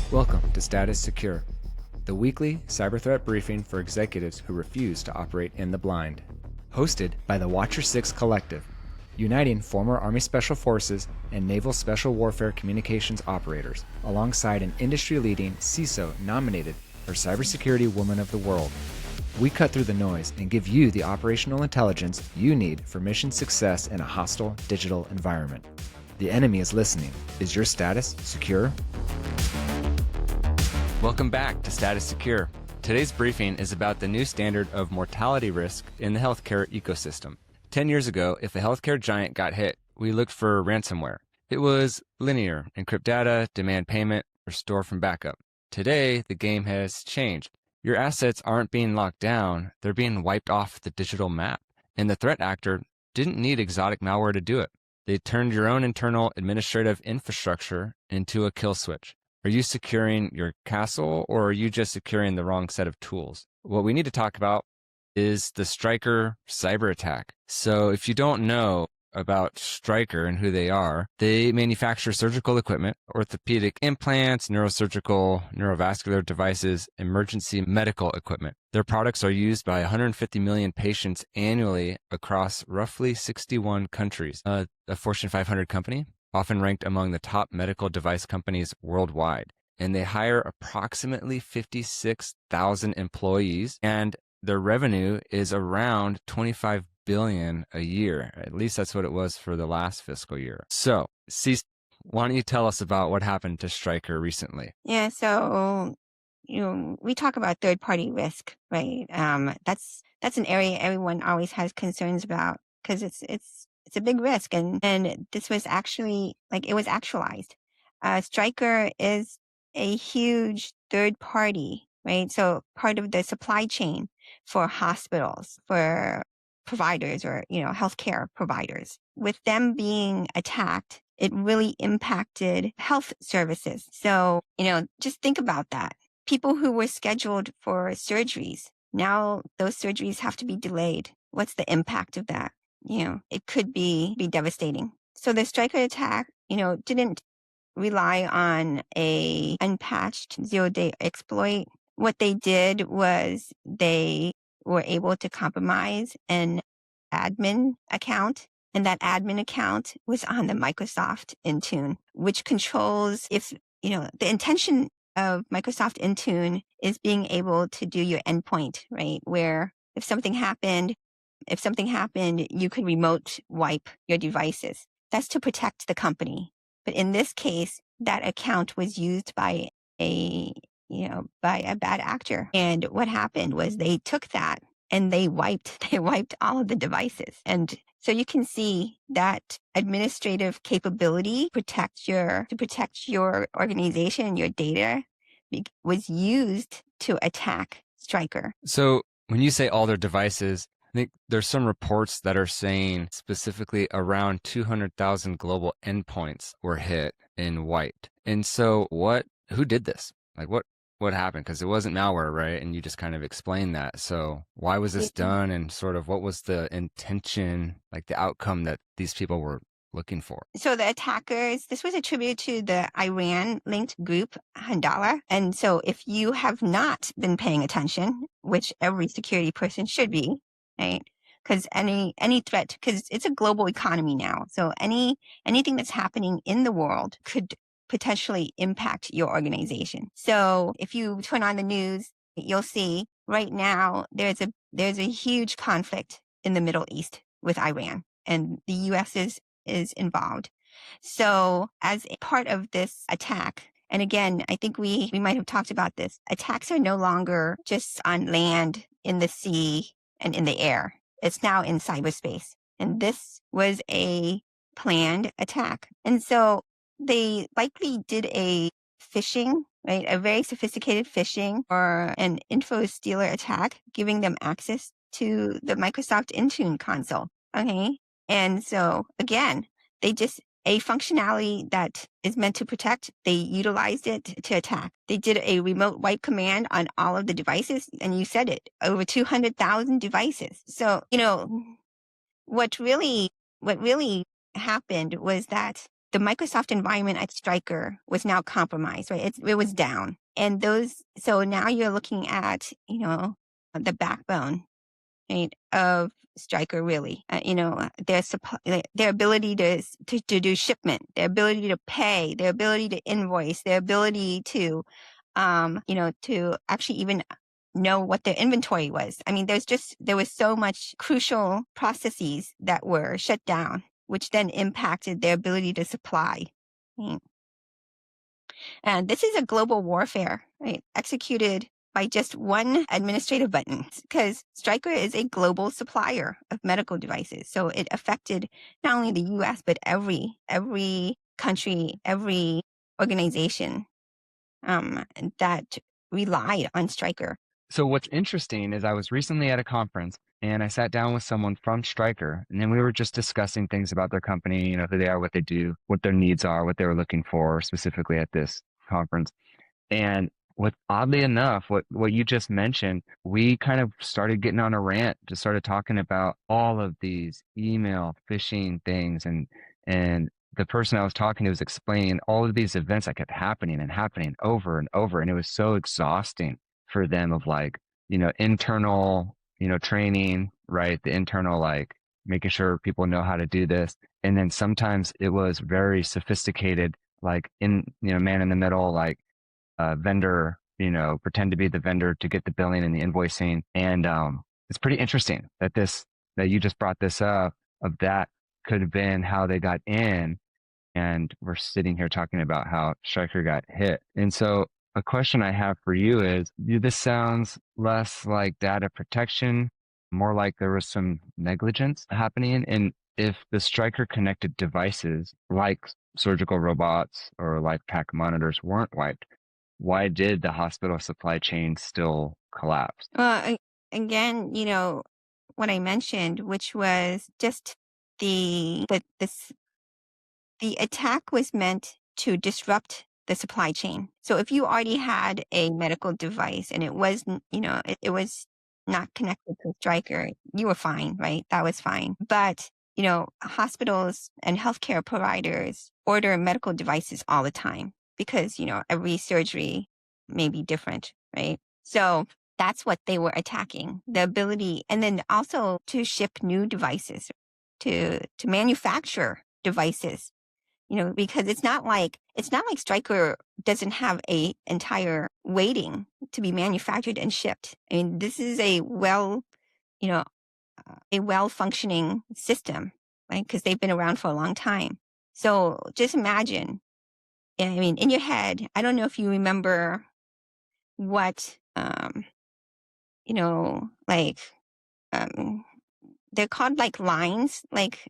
Welcome to Status Secure, the weekly cyber threat briefing for executives who refuse to operate in the blind. Hosted by the Watcher 6 Collective, uniting former Army Special Forces and Naval Special Warfare Communications operators, alongside an industry-leading CISO nominated for Cybersecurity Woman of the World. We cut through the noise and give you the operational intelligence you need for mission success in a hostile digital environment. The enemy is listening. Is your status secure? Welcome back to Status Secure. Today's briefing is about the new standard of mortality risk in the healthcare ecosystem. 10 years ago, if a healthcare giant got hit, we looked for ransomware. It was linear, encrypt data, demand payment, restore from backup. Today, the game has changed. Your assets aren't being locked down, they're being wiped off the digital map. And the threat actor didn't need exotic malware to do it. They turned your own internal administrative infrastructure into a kill switch. Are you securing your castle, or are you just securing the wrong set of tools? What we need to talk about is the Stryker cyber attack. So if you don't know about Stryker and who they manufacture surgical equipment, orthopedic implants, neurosurgical, neurovascular devices, emergency medical equipment. Their products are used by 150 million patients annually across roughly 61 countries. A Fortune 500 company, often ranked among the top medical device companies worldwide. And they hire approximately 56,000 employees, and their revenue is around $25 billion a year. At least that's what it was for the last fiscal year. So, Cease, why don't you tell us about what happened to Stryker recently? Yeah, so we talk about third-party risk, right? That's an area everyone always has concerns about because it's a big risk, and this was actually it was actualized. Stryker is a huge third party, right? So part of the supply chain for hospitals, for providers, or healthcare providers. With them being attacked, it really impacted health services. So, just think about that. People who were scheduled for surgeries, now those surgeries have to be delayed. What's the impact of that? It could be devastating. So the Stryker attack, didn't rely on a unpatched zero-day exploit. What they did was they were able to compromise an admin account, and that admin account was on the Microsoft Intune, which controls the intention of Microsoft Intune is being able to do your endpoint, right? Where if something happened, you could remote wipe your devices. That's to protect the company. But in this case, that account was used by a bad actor. And what happened was they took that and they wiped all of the devices. And so you can see that administrative capability to protect your organization, your data, was used to attack Stryker. So when you say all their devices, I think there's some reports that are saying specifically around 200,000 global endpoints were hit and wiped. And so who did this? What happened? Because it wasn't malware, right? And you just kind of explained that. So why was this done, and sort of what was the intention, the outcome that these people were looking for? So the attackers, this was attributed to the Iran-linked group Handala. And so if you have not been paying attention, which every security person should be, right? Because any threat, because it's a global economy now. So anything that's happening in the world could potentially impact your organization. So if you turn on the news, you'll see right now there's a huge conflict in the Middle East with Iran, and the US is involved. So as a part of this attack, and again, I think we might have talked about this, attacks are no longer just on land, in the sea, and in the air. It's now in cyberspace. And this was a planned attack. And so they likely did a phishing, right? A very sophisticated phishing or an info stealer attack, giving them access to the Microsoft Intune console. Okay. And so again, a functionality that is meant to protect, they utilized it to attack. They did a remote wipe command on all of the devices, and you said it, over 200,000 devices. So, what really happened was that the Microsoft environment at Stryker was now compromised, right? It was down. And so now you're looking at, the backbone, right, of Stryker, really. Their ability to do shipment, their ability to pay, their ability to invoice, their ability to, to actually even know what their inventory was. I mean, there was so much crucial processes that were shut down, which then impacted their ability to supply. Right? And this is a global warfare, right? Executed by just one administrative button, because Stryker is a global supplier of medical devices. So it affected not only the US, but every country, every organization that relied on Stryker. So what's interesting is I was recently at a conference and I sat down with someone from Stryker, and then we were just discussing things about their company, who they are, what they do, what their needs are, what they were looking for specifically at this conference. And oddly enough, what you just mentioned, we kind of started getting on a rant, just started talking about all of these email phishing things, and the person I was talking to was explaining all of these events that kept happening and happening over and over, and it was so exhausting for them of like, internal, training, right? The internal, like making sure people know how to do this. And then sometimes it was very sophisticated, like man in the middle, like vendor, pretend to be the vendor to get the billing and the invoicing. And it's pretty interesting that you just brought this up, of that could have been how they got in. And we're sitting here talking about how Stryker got hit. And so a question I have for you is, this sounds less like data protection, more like there was some negligence happening. And if the Stryker connected devices like surgical robots or life pack monitors weren't wiped, why did the hospital supply chain still collapse? Again, what I mentioned, which was just the attack was meant to disrupt the supply chain. So if you already had a medical device and it was, it was not connected to Stryker, you were fine, right? That was fine. But, hospitals and healthcare providers order medical devices all the time because, every surgery may be different, right? So that's what they were attacking, the ability, and then also to ship new devices, to manufacture devices, because it's not like Stryker doesn't have a entire waiting to be manufactured and shipped. I mean, this is a well-functioning system, right? Because they've been around for a long time. So just imagine, I mean, in your head, I don't know if you remember what, like, they're called like lines, like,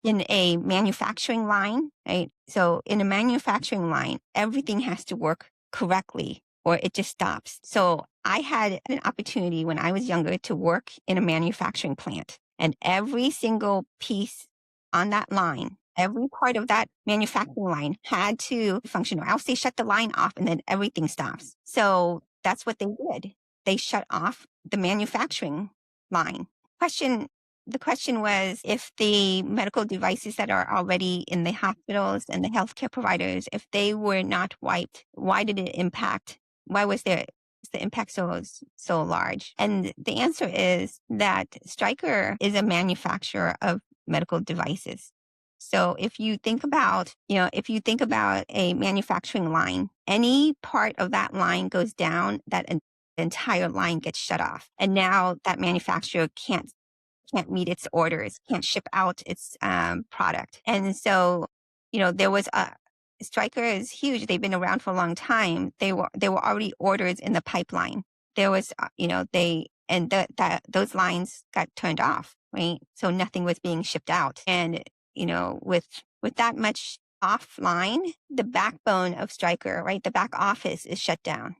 in a manufacturing line, right? So in a manufacturing line, everything has to work correctly or it just stops. So I had an opportunity when I was younger to work in a manufacturing plant, and every single piece on that line, every part of that manufacturing line had to function, or else they shut the line off and then everything stops. So that's what they did. They shut off the manufacturing line. The question was, if the medical devices that are already in the hospitals and the healthcare providers, if they were not wiped, why did it impact? Why was the impact so large? And the answer is that Stryker is a manufacturer of medical devices. So if you think about a manufacturing line, any part of that line goes down, that entire line gets shut off. And now that manufacturer can't meet its orders, can't ship out its product. And so, there was Stryker is huge. They've been around for a long time. There were already orders in the pipeline. There was, those lines got turned off, right? So nothing was being shipped out. And, with that much offline, the backbone of Stryker, right? The back office is shut down,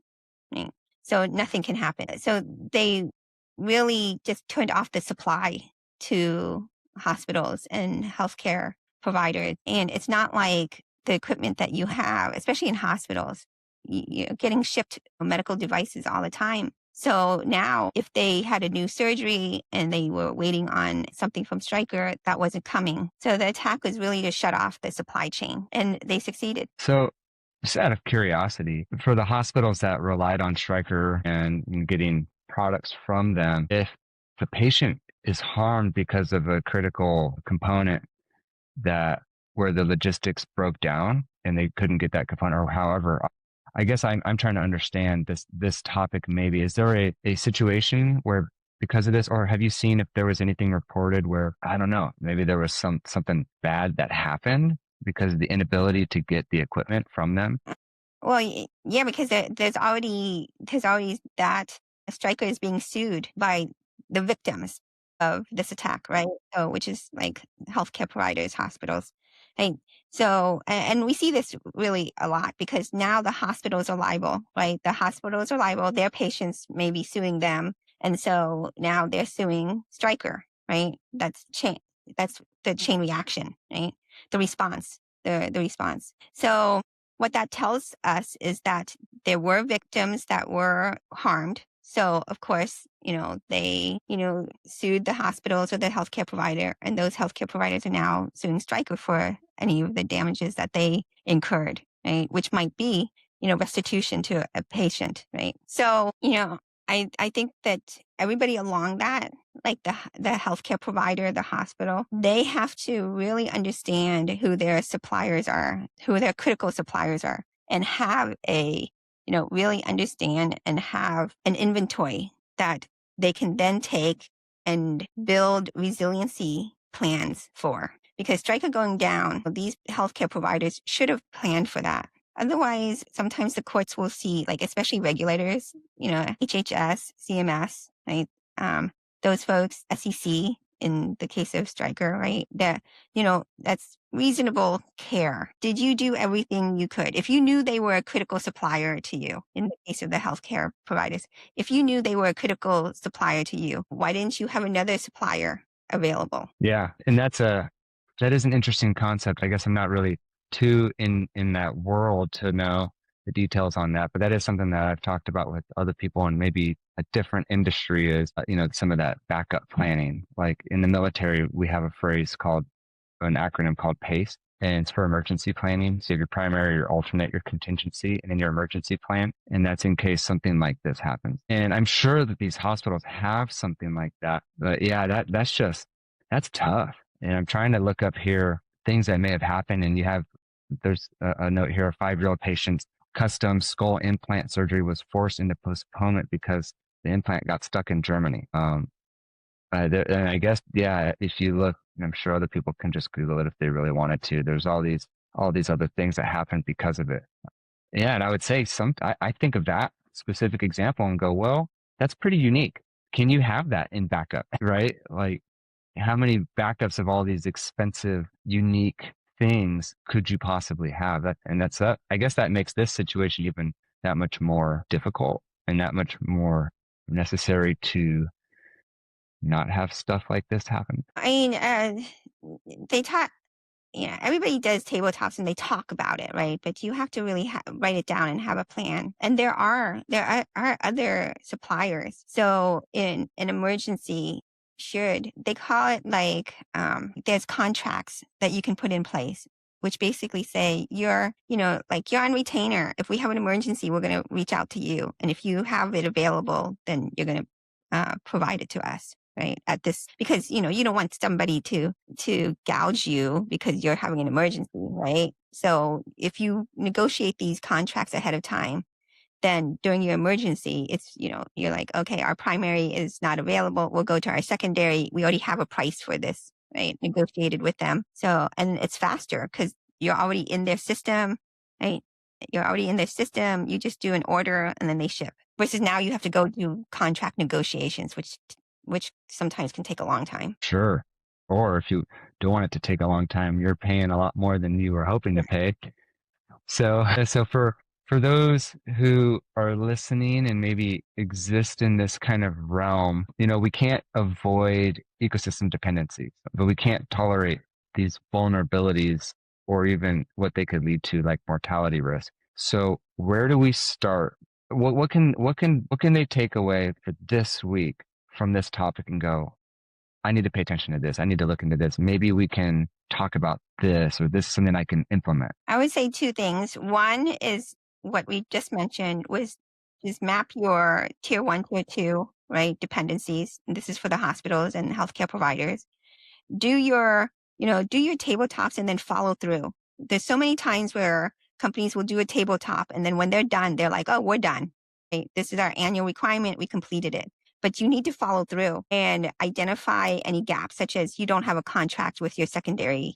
right? So nothing can happen. So they really just turned off the supply to hospitals and healthcare providers. And it's not like the equipment that you have, especially in hospitals, you're getting shipped medical devices all the time. So now if they had a new surgery and they were waiting on something from Stryker, that wasn't coming. So the attack was really to shut off the supply chain, and they succeeded. So, just out of curiosity, for the hospitals that relied on Stryker and getting products from them, if the patient is harmed because of a critical component that where the logistics broke down and they couldn't get that component or however, I guess I'm trying to understand this topic maybe. Is there a situation where because of this, or have you seen if there was anything reported where, I don't know, maybe there was something bad that happened because of the inability to get the equipment from them? Well, yeah, because there's already that Stryker is being sued by the victims of this attack, right? So, which is like healthcare providers, hospitals. And so, and we see this really a lot because now the hospitals are liable, right? The hospitals are liable. Their patients may be suing them, and so now they're suing Stryker, right? That's the chain reaction, right? The response, the response. So what that tells us is that there were victims that were harmed. So, of course, they, sued the hospitals or the healthcare provider, and those healthcare providers are now suing Stryker for any of the damages that they incurred, right? Which might be, restitution to a patient, right? So, I think that everybody along that, like the healthcare provider, the hospital, they have to really understand who their suppliers are, who their critical suppliers are, and have really understand and have an inventory that they can then take and build resiliency plans for. Because Stryker going down, these healthcare providers should have planned for that. Otherwise, sometimes the courts will see, like, especially regulators, HHS, CMS, right? Those folks, SEC, in the case of Stryker, right? That's reasonable care. Did you do everything you could? If you knew they were a critical supplier to you, in the case of the healthcare providers, if you knew they were a critical supplier to you, why didn't you have another supplier available? Yeah, and that is an interesting concept. I guess I'm not really too in that world to know the details on that, but that is something that I've talked about with other people and maybe a different industry is, some of that backup planning. Like in the military, we have a phrase called an acronym called PACE, and it's for emergency planning. So you have your primary, your alternate, your contingency, and then your emergency plan. And that's in case something like this happens. And I'm sure that these hospitals have something like that. But yeah, that's tough. And I'm trying to look up here things that may have happened. And there's a note here, a 5-year-old patient's custom skull implant surgery was forced into postponement because the implant got stuck in Germany. And I guess, yeah, if you look, I'm sure other people can just Google it if they really wanted to. There's all these other things that happen because of it. Yeah, and I would say I think of that specific example and go, well, that's pretty unique. Can you have that in backup, right? Like, how many backups of all these expensive, unique things could you possibly have? I guess that makes this situation even that much more difficult and that much more necessary to not have stuff like this happen. I mean, they talk, everybody does tabletops and they talk about it, right? But you have to really write it down and have a plan. And there are other suppliers. So in an emergency, they call it like, there's contracts that you can put in place, which basically say like you're on retainer. If we have an emergency, we're going to reach out to you. And if you have it available, then you're going to provide it to us. Right at this, because you don't want somebody to gouge you because you're having an emergency, right? So if you negotiate these contracts ahead of time, then during your emergency, it's, you're like, okay, our primary is not available. We'll go to our secondary. We already have a price for this, right? Negotiated with them. So, and it's faster because you're already in their system, right? You're already in their system. You just do an order and then they ship. Versus now you have to go do contract negotiations, which sometimes can take a long time. Sure. Or if you don't want it to take a long time, you're paying a lot more than you were hoping to pay. So for those who are listening and maybe exist in this kind of realm, we can't avoid ecosystem dependencies, but we can't tolerate these vulnerabilities or even what they could lead to, like mortality risk. So where do we start what can they take away for this week from this topic and go, I need to pay attention to this. I need to look into this. Maybe we can talk about this, or this is something I can implement. I would say two things. One is what we just mentioned was just map your tier 1, tier 2, right, dependencies. And this is for the hospitals and healthcare providers. Do your tabletops and then follow through. There's so many times where companies will do a tabletop and then when they're done, they're like, oh, we're done. Right? This is our annual requirement. We completed it. But you need to follow through and identify any gaps, such as you don't have a contract with your secondary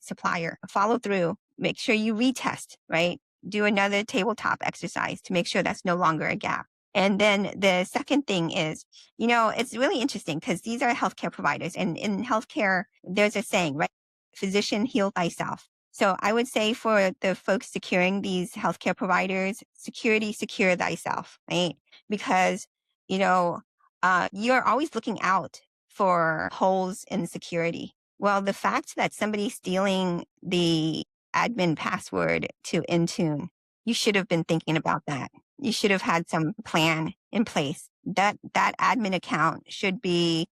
supplier. Follow through. Make sure you retest, right? Do another tabletop exercise to make sure that's no longer a gap. And then the second thing is, it's really interesting because these are healthcare providers. And in healthcare, there's a saying, right? Physician, heal thyself. So I would say for the folks securing these healthcare providers, secure thyself, right? Because, you're always looking out for holes in security. Well, the fact that somebody's stealing the admin password to Intune, you should have been thinking about that. You should have had some plan in place. That admin account should be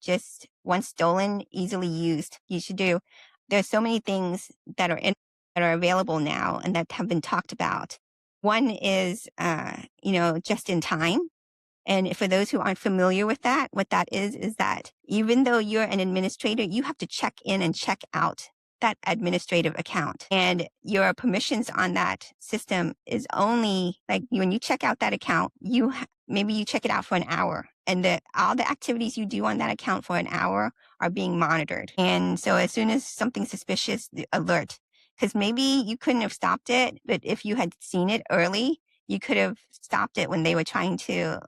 just once stolen, easily used. You should do. There's so many things that are available now and that have been talked about. One is, just in time. And for those who aren't familiar with that, what that is that even though you're an administrator, you have to check in and check out that administrative account. And your permissions on that system is only like when you check out that account, maybe you check it out for an hour. And all the activities you do on that account for an hour are being monitored. And so as soon as something suspicious, the alert. Because maybe you couldn't have stopped it, but if you had seen it early, you could have stopped it when they were trying to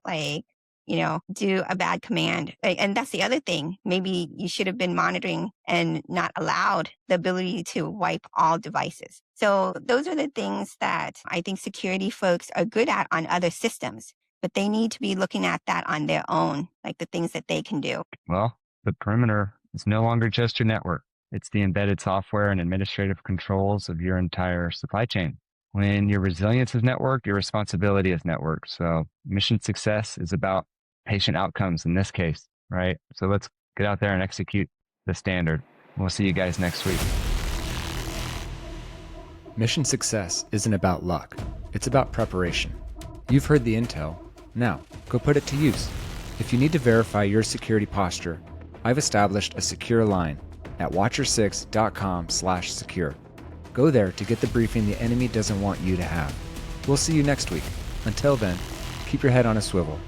do a bad command. And that's the other thing. Maybe you should have been monitoring and not allowed the ability to wipe all devices. So those are the things that I think security folks are good at on other systems, but they need to be looking at that on their own, like the things that they can do. Well, the perimeter is no longer just your network. It's the embedded software and administrative controls of your entire supply chain. When your resilience is networked, your responsibility is networked. So mission success is about patient outcomes in this case, right? So let's get out there and execute the standard. We'll see you guys next week. Mission success isn't about luck. It's about preparation. You've heard the intel. Now, go put it to use. If you need to verify your security posture, I've established a secure line at watcher6.com/secure. Go there to get the briefing the enemy doesn't want you to have. We'll see you next week. Until then, keep your head on a swivel.